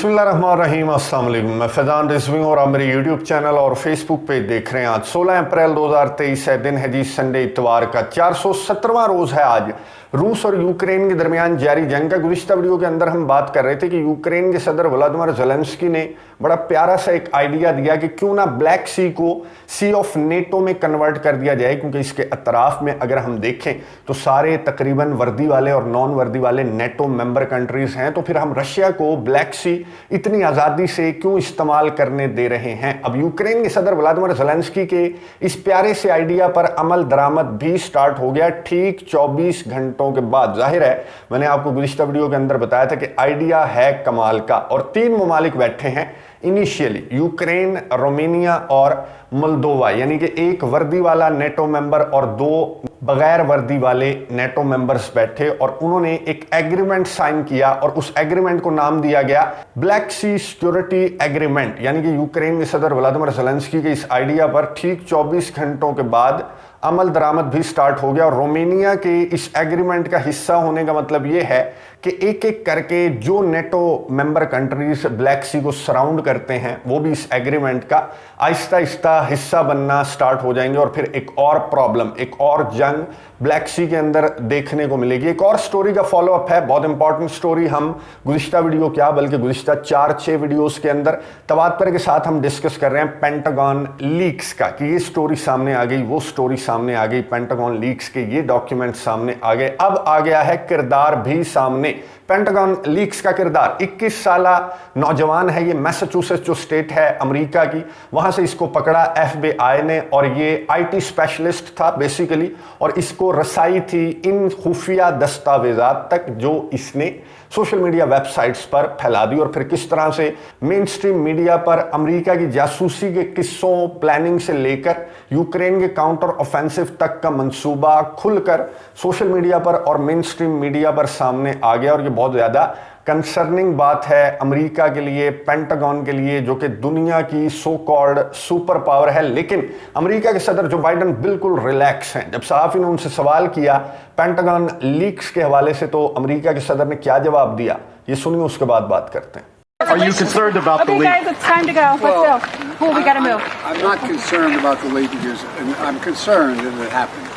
बिस्मिल्लाहिर्रहमानिर्रहीम, अस्सलाम वालेकुम। मैं फैज़ान रिजवी और आप मेरे यूट्यूब चैनल और फेसबुक पेज देख रहे हैं। आज 16 अप्रैल 2023 है, दिन है जी संडे इतवार का। 470वां रोज़ है आज रूस और यूक्रेन के दरमियान जारी जंग का। गुज़िश्ता वीडियो के अंदर हम बात कर रहे थे कि यूक्रेन के सदर व्लादिमीर ज़ेलेंस्की ने बड़ा प्यारा सा एक आइडिया दिया कि क्यों ना ब्लैक सी को सी ऑफ नेटो में कन्वर्ट कर दिया जाए, क्योंकि इसके अतराफ में अगर हम देखें तो सारे तकरीबन वर्दी वाले और नॉन वर्दी वाले नेटो मेंबर कंट्रीज हैं। तो फिर हम रशिया को ब्लैक सी इतनी आज़ादी से क्यों इस्तेमाल करने दे रहे हैं। अब यूक्रेन के सदर व्लादिमीर ज़ेलेंस्की के इस प्यारे से आइडिया पर अमल दरामद भी स्टार्ट हो गया ठीक 24 घंटों के बाद। जाहिर है, मैंने आपको गुज़िश्ता वीडियो के अंदर बताया था कि आइडिया है कमाल का और 3 ममालिक बैठे हैं इनिशियली, यूक्रेन, रोमानिया और मोल्दोवा, यानी कि एक वर्दी वाला नेटो मेंबर और 2 बगैर वर्दी वाले नेटो मेंबर्स बैठे और उन्होंने एक एग्रीमेंट साइन किया और उस एग्रीमेंट को नाम दिया गया ब्लैक सी सिक्योरिटी एग्रीमेंट। यानी कि यूक्रेन के सदर व्लादिमीर ज़ेलेंस्की के इस आइडिया पर ठीक 24 घंटों के बाद अमल दरामद भी स्टार्ट हो गया। और रोमानिया के इस एग्रीमेंट का हिस्सा होने का मतलब यह है कि एक एक करके जो नेटो मेंबर कंट्रीज ब्लैक सी को सराउंड करते हैं वो भी इस एग्रीमेंट का आहिस्ता आहिस्ता हिस्सा बनना स्टार्ट हो जाएंगे। और फिर एक और प्रॉब्लम, एक और जंग ब्लैक सी के अंदर देखने को मिलेगी। एक और स्टोरी का फॉलोअप है, बहुत इंपॉर्टेंट स्टोरी। हम गुज़िश्ता वीडियो क्या बल्कि गुज़िश्ता 4-6 वीडियोस के अंदर तवातर के साथ हम डिस्कस कर रहे हैं पेंटागन लीक्स का, कि ये स्टोरी सामने आ गई, वो स्टोरी सामने आ गई, पेंटागन लीक्स के ये डॉक्यूमेंट सामने आ गए। अब आ गया है किरदार भी सामने। पेंटागन लीक्स का किरदार 21 साला नौजवान है, ये मैसाचुसेट्स जो स्टेट है अमेरिका की, वहां से इसको पकड़ा FBI ने और ये IT स्पेशलिस्ट था बेसिकली, और इसको रसाई थी इन खुफिया दस्तावेजात तक जो इसने सोशल मीडिया वेबसाइट्स पर फैला दी। और फिर किस तरह से मेन स्ट्रीम मीडिया पर अमेरिका की जासूसी के किस्सों, प्लानिंग से लेकर यूक्रेन के काउंटर ऑफेंसिव तक का मंसूबा खुलकर सोशल मीडिया पर और मेन स्ट्रीम मीडिया पर सामने आ गया। और ये बहुत ज़्यादा कंसर्निंग बात है अमेरिका के लिए, पेंटागन के लिए, जो कि दुनिया की सो कॉल्ड सुपर पावर है। लेकिन अमेरिका के सदर जो बाइडन बिल्कुल रिलैक्स हैं। जब सहाफ़ी ने उनसे सवाल किया पेंटागन लीक्स के हवाले से, तो अमेरिका के सदर ने क्या जवाब दिया, ये सुनिए, उसके बाद बात करते हैं। Are you concerned about the leak? Okay, guys, it's time to go. Let's go. Cool, we gotta move. I'm not concerned about the leakages, and I'm concerned that it happened.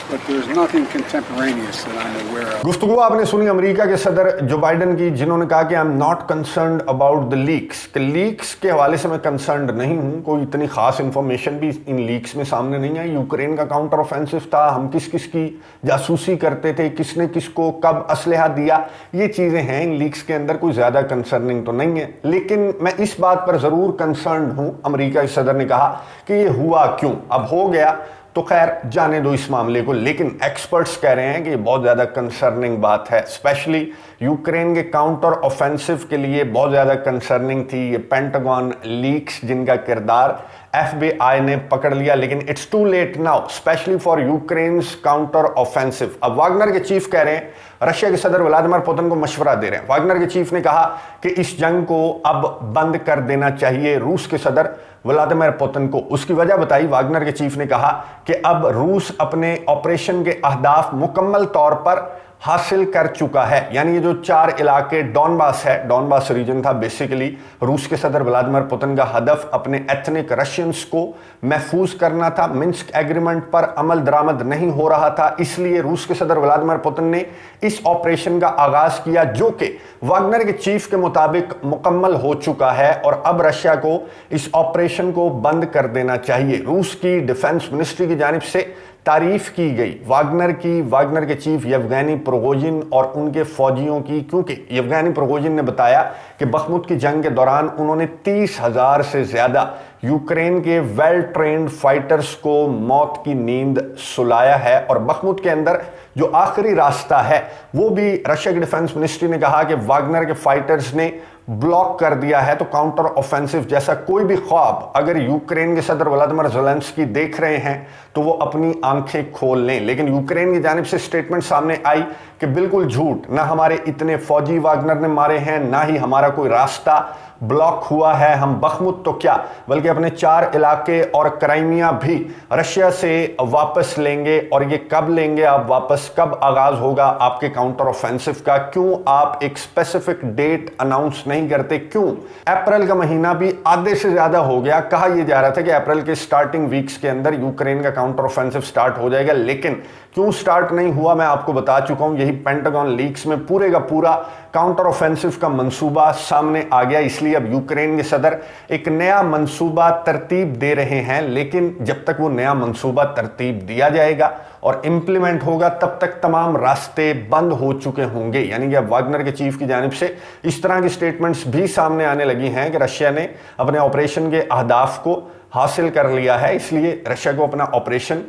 But there's nothing contemporaneous that I'm aware of. गुफ्तगू आपने सुनी America के सदर जो Biden की, जिन्होंने कहा कि I am not concerned about the leaks, कि लीक्स के हवाले से मैं कंसर्न्ड नहीं हूं, कोई इतनी खास इंफॉर्मेशन भी इन लीक्स में सामने नहीं आई। यूक्रेन का काउंटर ऑफेंसिव था, हम किस किस की जासूसी करते थे, किसने किसको कब असलहा दिया, ये चीज़ें हैं इन लीक्स के अंदर, कोई ज़्यादा कंसर्निंग तो नहीं है। लेकिन मैं इस बात पर ज़रूर कंसर्न्ड हूं, अमेरिका के सदर ने कहा कि ये हुआ क्यों। अब हो गया तो खैर जाने दो इस मामले को, लेकिन एक्सपर्ट्स कह रहे हैं कि बहुत ज़्यादा कंसर्निंग बात है। स्पेशली यूक्रेन के काउंटर ऑफेंसिव के लिए बहुत ज़्यादा कंसर्निंग थी ये पेंटागन लीक्स, जिनका किरदार FBI ने पकड़ लिया। लेकिन it's too late now, specially for Ukraine's counter offensive. अब वागनर के चीफ कह रहे हैं, रशिया के सदर व्लादिमीर पुतिन को मशवरा दे रहे हैं। वागनर के चीफ ने कहा कि इस जंग को अब बंद कर देना चाहिए रूस के सदर व्लादिमीर पुतिन को। उसकी वजह बताई, वागनर के चीफ ने कहा कि अब रूस अपने ऑपरेशन के अहदाफ मुकम्मल तौर पर हासिल कर चुका है। यानी ये जो 4 इलाके डॉनबास है, डॉनबास रीजन था बेसिकली, रूस के सदर व्लादिमीर पुतिन का हदफ अपने एथनिक रशियंस को महफूज करना था। मिन्स्क एग्रीमेंट पर अमल दरामद नहीं हो रहा था, इसलिए रूस के सदर व्लादिमीर पुतिन ने इस ऑपरेशन का आगाज किया, जो कि वागनर के चीफ के मुताबिक मुकम्मल हो चुका है। और अब रशिया को इस ऑपरेशन को बंद कर देना चाहिए। रूस की डिफेंस मिनिस्ट्री की जानिब से तारीफ की गई वागनर की, वागनर के चीफ येवगेनी प्रिगोजिन और उनके फौजियों की, क्योंकि येवगेनी प्रिगोजिन ने बताया कि बखमुत की जंग के दौरान उन्होंने 30,000 से ज़्यादा यूक्रेन के वेल ट्रेन्ड फाइटर्स को मौत की नींद सुलाया है। और बखमुत के अंदर जो आखिरी रास्ता है वो भी रशिया की डिफेंस मिनिस्ट्री ने कहा कि वागनर के फाइटर्स ने ब्लॉक कर दिया है। तो काउंटर ऑफेंसिव जैसा कोई भी ख्वाब अगर यूक्रेन के सदर व्लादिमीर ज़ेलेंस्की देख रहे हैं तो वो अपनी आंखें खोल लें। लेकिन यूक्रेन की जानिब से स्टेटमेंट सामने आई कि बिल्कुल झूठ, ना हमारे इतने फौजी वागनर ने मारे हैं, ना ही हमारा कोई रास्ता ब्लॉक हुआ है। हम बखमुत तो क्या बल्कि अपने 4 इलाके और क्राइमिया भी रशिया से वापस लेंगे। और ये कब लेंगे आप वापस, कब आगाज होगा आपके काउंटर ऑफेंसिव का, क्यों आप एक स्पेसिफिक डेट अनाउंस नहीं करते। क्यों? अप्रैल का महीना भी आधे से ज्यादा हो गया। कहा यह जा रहा था कि अप्रैल के स्टार्टिंग वीक्स के अंदर यूक्रेन का काउंटर ऑफेंसिव स्टार्ट हो जाएगा, लेकिन क्यों स्टार्ट नहीं हुआ मैं आपको बता चुका हूं। यही पेंटागन लीक्स में पूरे का पूरा काउंटर ऑफेंसिव का मंसूबा सामने आ गया। इसलिए अब यूक्रेन के सदर एक नया मंसूबा तरतीब दे रहे हैं, लेकिन जब तक वो नया मंसूबा तरतीब दिया जाएगा और इंप्लीमेंट होगा तब तक तमाम रास्ते बंद हो चुके होंगे। यानी कि अब वागनर के चीफ की जानिब से इस तरह की स्टेटमेंट्स भी सामने आने लगी हैं कि रशिया ने अपने ऑपरेशन के अहदाफ को हासिल कर लिया है, इसलिए रशिया को अपना ऑपरेशन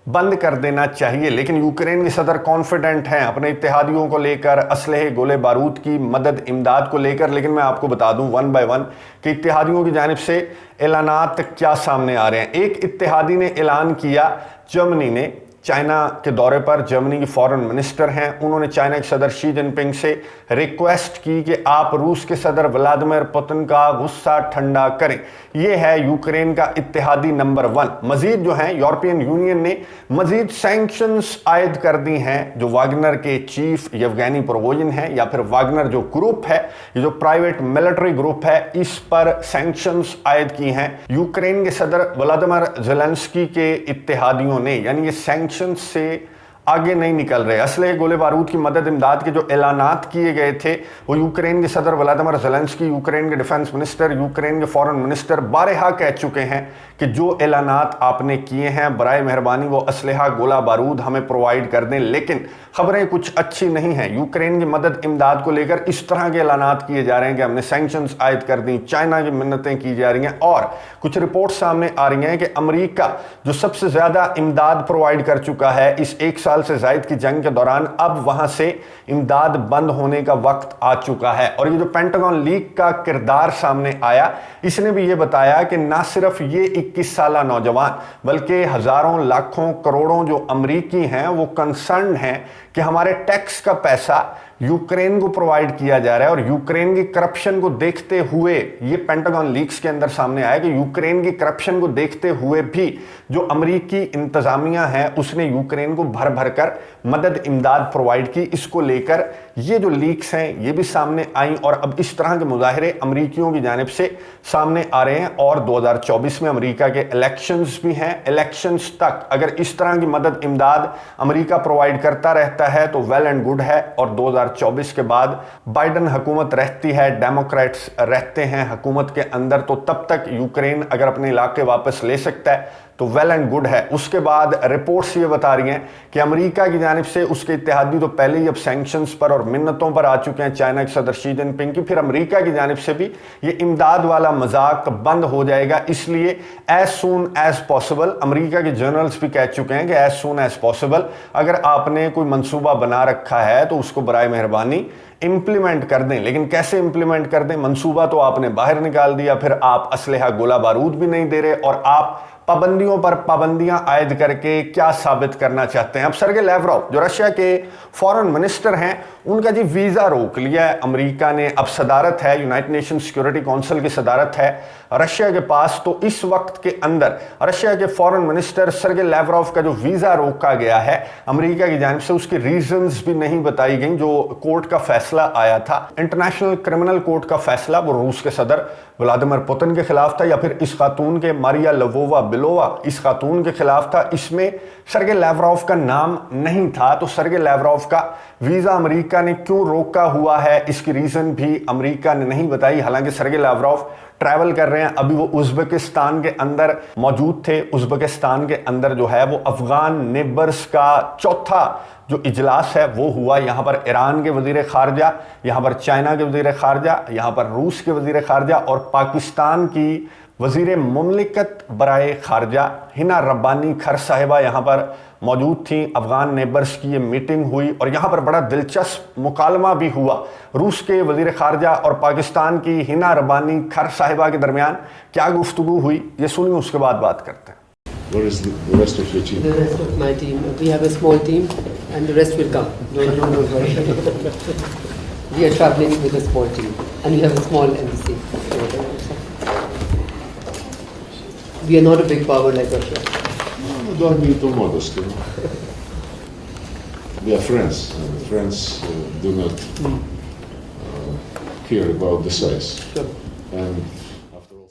बंद कर देना चाहिए। लेकिन यूक्रेन के सदर कॉन्फिडेंट हैं अपने इत्तेहादियों को लेकर, असलहे गोले बारूद की मदद इमदाद को लेकर। लेकिन मैं आपको बता दूं वन बाय वन कि इत्तेहादियों की जानिब से ऐलानात क्या सामने आ रहे हैं। एक इत्तेहादी ने ऐलान किया, जर्मनी ने, चाइना के दौरे पर जर्मनी की फॉरेन मिनिस्टर हैं, उन्होंने चाइना के सदर शी जिनपिंग से रिक्वेस्ट की कि आप रूस के सदर व्लादिमीर पुतिन का गुस्सा ठंडा करें। यह है यूक्रेन का इत्तेहादी नंबर 1। मजीद जो है यूरोपियन यूनियन ने मजीद सैंक्शंस आयद कर दी हैं जो वागनर के चीफ येवगेनी प्रिगोजिन है, या फिर वागनर जो ग्रुप है, ये जो प्राइवेट मिलिट्री ग्रुप है, इस पर सैंक्शंस आयद की हैं यूक्रेन के सदर व्लादिमीर ज़ेलेंस्की के इत्तेहादियों ने। यानी ये सैंक्शन से आगे नहीं निकल रहे। असले गोले बारूद की मदद इमदाद के जो ऐलानात किए गए थे वो यूक्रेन के सदर व्लादिमीर ज़ेलेंस्की, यूक्रेन के डिफेंस मिनिस्टर, यूक्रेन के फॉरेन मिनिस्टर बारहा कह चुके हैं कि जो ऐलानात आपने किए हैं बराए मेहरबानी वो असलहा गोला बारूद हमें प्रोवाइड कर दें। लेकिन खबरें कुछ अच्छी नहीं हैं। यूक्रेन की मदद इमदाद को लेकर इस तरह के ऐलानात किए जा रहे हैं कि हमने सैंक्शंस आयद कर दी, चाइना की मिन्नतें की जा रही हैं, और कुछ रिपोर्ट सामने आ रही हैं कि अमेरिका जो सबसे ज्यादा इमदाद प्रोवाइड कर चुका है इस 1 साल से जायद की जंग के दौरान, अब वहां से इमदाद बंद होने का वक्त आ चुका है। और ये जो पेंटागन लीक का किरदार सामने आया, इसने भी ये बताया कि ना सिर्फ ये 21 साला नौजवान बल्कि हजारों लाखों करोड़ों जो अमरीकी हैं वो कंसर्न हैं कि हमारे टैक्स का पैसा यूक्रेन को प्रोवाइड किया जा रहा है। और यूक्रेन की करप्शन को देखते हुए, ये पेंटागन लीक्स के अंदर सामने आया कि यूक्रेन की करप्शन को देखते हुए भी जो अमरीकी इंतजामिया है उसने यूक्रेन को भर भर कर मदद इमदाद प्रोवाइड की। इसको लेकर ये जो लीक्स हैं ये भी सामने आई, और अब इस तरह के मुजाहरे अमरीकियों की जानिब से सामने आ रहे हैं। और 2024 में अमरीका के इलेक्शंस भी हैं। इलेक्शंस तक अगर इस तरह की मदद इमदाद अमरीका प्रोवाइड करता रहता है तो वेल एंड गुड है। और 2024 के बाद बाइडन हुकूमत रहती है, डेमोक्रेट्स रहते हैं हुकूमत के अंदर, तो तब तक यूक्रेन अगर अपने इलाके वापस ले सकता है तो वेल एंड गुड है। उसके बाद रिपोर्ट्स ये बता रही हैं कि अमेरिका की जानिब से उसके इत्तेहादी तो पहले ही अब सैंक्शंस पर और मिन्नतों पर आ चुके हैं चाइना के सदर शी जिनपिंग की, फिर अमेरिका की जानिब से भी ये इमदाद वाला मजाक बंद हो जाएगा। इसलिए as soon as possible, America के जर्नल्स भी कह चुके हैं कि एज सून एज पॉसिबल अगर आपने कोई मंसूबा बना रखा है तो उसको बराए मेहरबानी इंप्लीमेंट कर दें। लेकिन कैसे इंप्लीमेंट कर दें? मंसूबा तो आपने बाहर निकाल दिया, फिर आप असलहा गोला बारूद भी नहीं दे रहे, और आप पाबंदियों पर पाबंदियां आयद करके क्या साबित करना चाहते हैं? अब सरगे लैवरोव जो रशिया के फॉरेन मिनिस्टर हैं, उनका जी वीजा रोक लिया है अमेरिका ने। अब सदारत है, यूनाइटेड नेशन सिक्योरिटी काउंसिल की सदारत है रशिया के पास, तो इस वक्त के अंदर रशिया के फॉरेन मिनिस्टर सरगे लैवरोव का जो वीजा रोका गया है अमेरिका की जानिब से, उसकी रीजंस भी नहीं बताई गई। जो कोर्ट का फैसला आया था, इंटरनेशनल क्रिमिनल कोर्ट का फैसला, वो रूस के सदर व्लादिमीर पुतिन के खिलाफ था, या फिर इस खातून के मारिया लवोवा बिलोवा इस खातून के खिलाफ था। इसमें सरगे लैवरोव का नाम नहीं था। तो सरगे लैवरोव का वीजा अमेरिका ने क्यों रोका हुआ है, इसकी रीजन भी अमेरिका ने नहीं बताई। हालांकि सरगे लैवरोव ट्रैवल कर रहे हैं, अभी वो उज़्बेकिस्तान के अंदर मौजूद थे। उज़्बेकिस्तान के अंदर जो है वो अफगान नेबर्स का चौथा जो इजलास है वो हुआ। यहाँ पर ईरान के वजीर खारजा, यहाँ पर चाइना के वजीर खारजा, यहाँ पर रूस के वजीर खारजा और पाकिस्तान की वजीर मुमलिकत बराए खारजा हिना रब्बानी खर साहिबा यहाँ पर मौजूद थी। अफगान नेबर्स की ये मीटिंग हुई और यहाँ पर बड़ा दिलचस्प मुकालमा भी हुआ रूस के वजीर खारजा और पाकिस्तान की हिना रब्बानी खर साहिबा के दरमियान। क्या गुफ्तगू हुई ये सुनिए, उसके बाद बात करते हैं। Where is the rest of your team? The rest of my team, we have a small team, and the rest will come. Don't worry. We are traveling with a small team, and we have a small embassy. We are not a big power like Russia. No, don't be too modest. You know? We are friends. Friends do not hear about the size. Sure. And after all,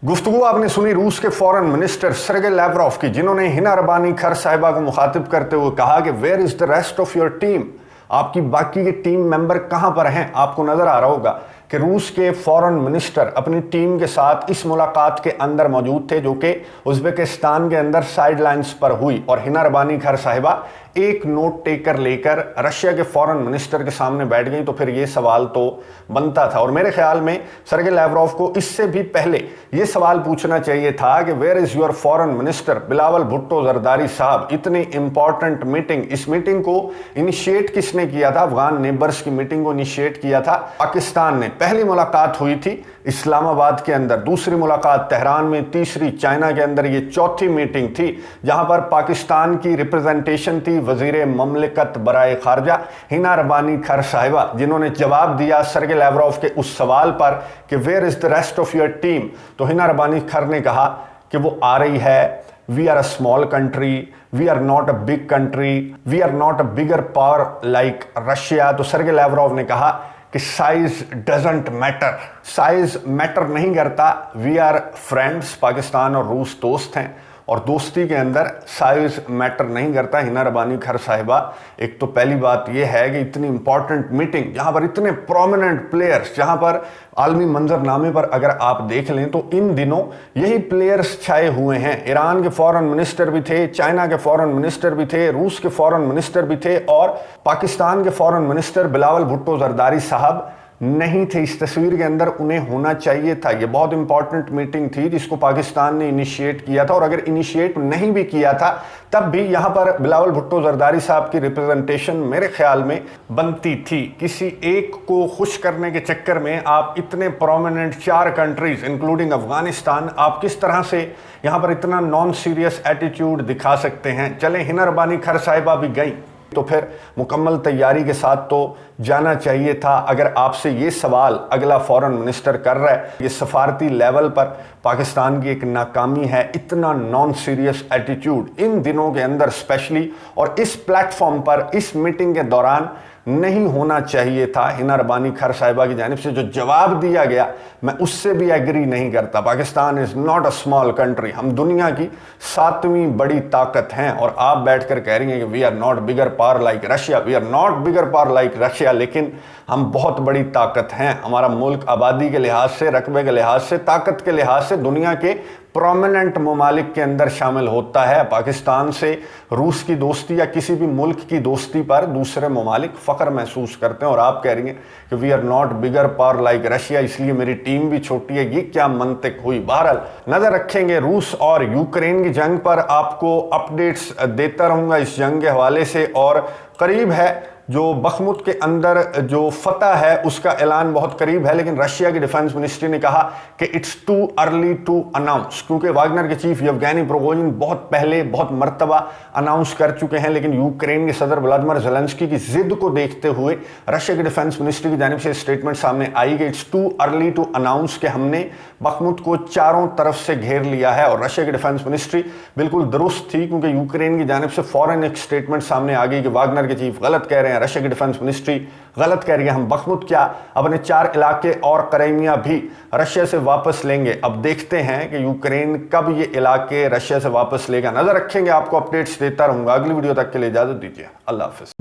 गुफ्तगू आपने सुनी रूस के foreign minister सरगे Lavrov की, जिन्होंने हिना रबानी खर साहिबा को मुखातिब करते हुए कहा कि where is the rest of your team, आपकी बाकी के टीम मेंबर कहां पर हैं। आपको नजर आ रहा होगा कि रूस के फॉरेन मिनिस्टर अपनी टीम के साथ इस मुलाकात के अंदर मौजूद थे, जो कि उज़्बेकिस्तान के अंदर साइड लाइन्स पर हुई, और हिना रबानी खर साहिबा एक नोट टेकर लेकर रशिया के फॉरेन मिनिस्टर के सामने बैठ गई। तो फिर ये सवाल तो बनता था, और मेरे ख्याल में सरगे लैवरोव को इससे भी पहले ये सवाल पूछना चाहिए था कि where is your foreign minister Bilawal Bhutto Zardari साहब। इतनी इंपॉर्टेंट मीटिंग, इस मीटिंग को इनिशिएट किसने किया था? अफगान नेबर्स की मीटिंग को इनिशिएट किया था पाकिस्तान ने। पहली मुलाकात हुई थी इस्लामाबाद के अंदर, दूसरी मुलाकात तेहरान में, तीसरी चाइना के अंदर, ये चौथी मीटिंग थी जहां पर पाकिस्तान की रिप्रेजेंटेशन थी वजीर ममलिकत बराए खारजा हिना रबानी खर साहिबा, जिन्होंने जवाब दिया सरगे लैवरोव के उस सवाल पर कि where is the rest of your team. तो हिना रबानी खर ने कहा कि वो आ रही है, we are a small country, we are not a big country, we are not a bigger power like Russia. तो सरगे लैवरोव ने कहा कि size doesn't matter, size matter नहीं करता, वी आर फ्रेंड्स, पाकिस्तान और रूस दोस्त हैं और दोस्ती के अंदर साइज मैटर नहीं करता। हिना रबानी खर साहिबा, एक तो पहली बात यह है कि इतनी इंपॉर्टेंट मीटिंग जहां पर इतने प्रोमिनेंट प्लेयर्स, जहां पर आलमी मंजरनामे पर अगर आप देख लें तो इन दिनों यही प्लेयर्स छाए हुए हैं। ईरान के फॉरेन मिनिस्टर भी थे, चाइना के फॉरेन मिनिस्टर भी थे, रूस के फॉरेन मिनिस्टर भी थे, और पाकिस्तान के फॉरेन मिनिस्टर बिलावल भुट्टो जरदारी साहब नहीं थे इस तस्वीर के अंदर। उन्हें होना चाहिए था। ये बहुत इंपॉर्टेंट मीटिंग थी जिसको पाकिस्तान ने इनिशिएट किया था, और अगर इनिशिएट नहीं भी किया था तब भी यहां पर बिलावल भुट्टो जरदारी साहब की रिप्रेजेंटेशन मेरे ख्याल में बनती थी। किसी एक को खुश करने के चक्कर में आप इतने प्रोमिनेंट 4 कंट्रीज इंक्लूडिंग अफगानिस्तान, आप किस तरह से यहां पर इतना नॉन सीरियस एटीट्यूड दिखा सकते हैं। चलें, हिना रबानी खर साहिबा भी गई तो फिर मुकम्मल तैयारी के साथ तो जाना चाहिए था। अगर आपसे ये सवाल अगला फॉरेन मिनिस्टर कर रहा है, ये सफारती लेवल पर पाकिस्तान की एक नाकामी है, इतना नॉन सीरियस एटीट्यूड इन दिनों के अंदर स्पेशली, और इस प्लेटफॉर्म पर इस मीटिंग के दौरान नहीं होना चाहिए था। हिना रबानी खर साहिबा की जानिब से जो जवाब दिया गया, मैं उससे भी एग्री नहीं करता। Pakistan is not a small country, हम दुनिया की 7वीं बड़ी ताकत हैं, और आप बैठकर कह रही हैं कि we are not bigger power like Russia, we are not bigger power like Russia, लेकिन हम बहुत बड़ी ताकत हैं। हमारा मुल्क आबादी के लिहाज से, रकबे के लिहाज से, ताकत के लिहाज से दुनिया के प्रोमिनेंट ममालिक के अंदर शामिल होता है। पाकिस्तान से रूस की दोस्ती या किसी भी मुल्क की दोस्ती पर दूसरे ममालिक फ़ख्र महसूस करते हैं, और आप कह रही हैं कि we are not bigger power like Russia, इसलिए मेरी टीम भी छोटी है। ये क्या मंतिक हुई? बहरहाल नज़र रखेंगे रूस और यूक्रेन की जंग पर, आपको अपडेट्स देता रहूँगा इस जंग के हवाले से। और करीब है जो बखमुत के अंदर जो फतह है उसका ऐलान बहुत करीब है, लेकिन रशिया की डिफेंस मिनिस्ट्री ने कहा कि it's too early to announce, क्योंकि वागनर के चीफ येवगेनी प्रिगोजिन बहुत पहले बहुत मर्तबा अनाउंस कर चुके हैं, लेकिन यूक्रेन के सदर व्लादिमीर ज़ेलेंस्की की जिद को देखते हुए रशिया की डिफेंस मिनिस्ट्री की जानिब से स्टेटमेंट सामने आई कि it's too early to announce कि हमने बखमुत को चारों तरफ से घेर लिया है। और रशिया की डिफेंस मिनिस्ट्री बिल्कुल दुरुस्त थी, क्योंकि यूक्रेन की जानिब से फौरन एक स्टेटमेंट सामने आ गई कि वागनर के चीफ गलत कह रहे हैं, रशिया की डिफेंस मिनिस्ट्री गलत कह रही है, हम बखमुत क्या अपने 4 इलाके और क्राइमिया भी रशिया से वापस लेंगे। अब देखते हैं कि यूक्रेन कब ये इलाके रशिया से वापस लेगा। नजर रखेंगे, आपको अपडेट्स देता रहूंगा। अगली वीडियो तक के लिए इजाजत दीजिए, अल्लाह हाफिज।